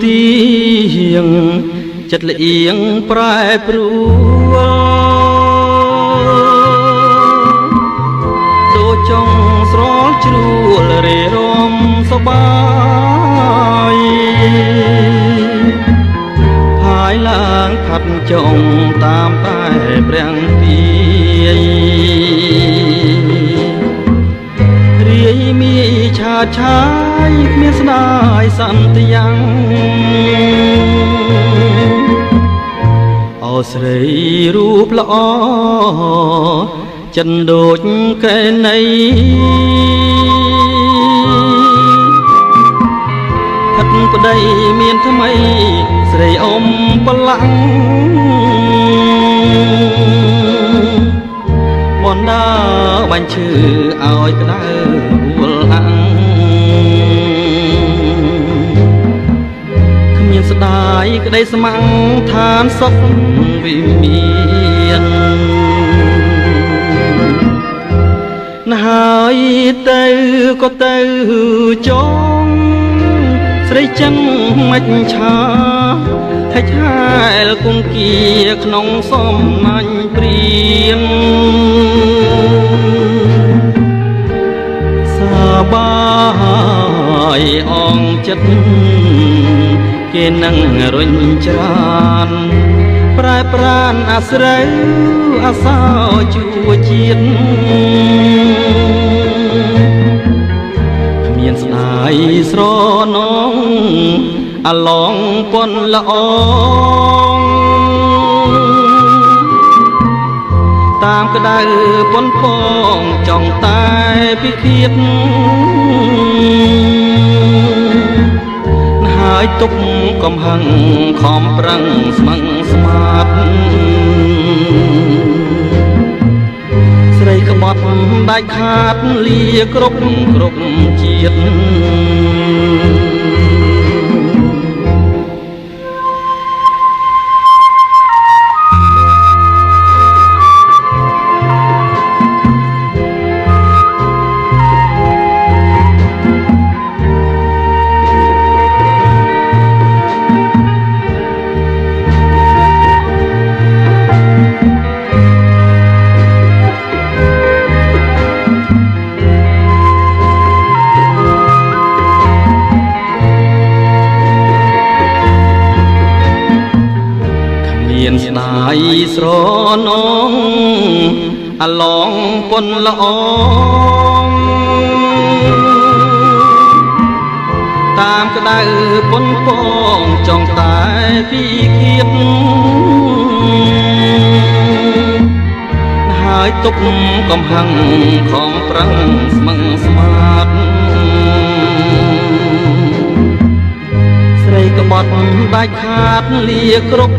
ទៀងចិត្តលៀងប្រែប្រួលដូចចង់ស្រលជ្រួលរេរំសបាយហើយឡើងខាត់ចង់តាមតែព្រះទាយរាយមីឆាឆាយគ្មានស្ដាយសន្តិយ៉ាងអូស្រីរូបល្អចិនដូចកែណៃផិតប្តីមានថ្មីស្រីអ៊ំបលាំងបណ្ដាបាញ់ឈឺឲ្យក្តៅវល់អាំងគ្មានស្ដាយក្តីស្មាំងឋានសុខវិមានណាហើយទៅក៏ទៅចងស្រីចឹងមិនឆាហិចហែលគង្គាក្នុងសំណាញ់ព្រៀងសាបាយអងចិត្តគេនឹងរុញច្រានប្រែប្រានអាស្រូវអាសោជួជាតិគ្មានស្ដាយស្រណងអាឡងពន់ល្អតាមក្តៅពន់ពងចង់តែពិឃាតហើយទុកកំហឹងខំប្រឹងស្មឹងស្មាតស្រីក្បត់ដាច់ខាតលាគ្រប់ជាតិស្ដាយស្រណងអាឡងពន់ល្អតាមក្តៅពន់ពងចង់តែពីគៀបហើយទុកកំហឹងខំប្រឹងស្មឹងស្មាតស្រីក្បត់ដាច់ខាតលាគ្រប់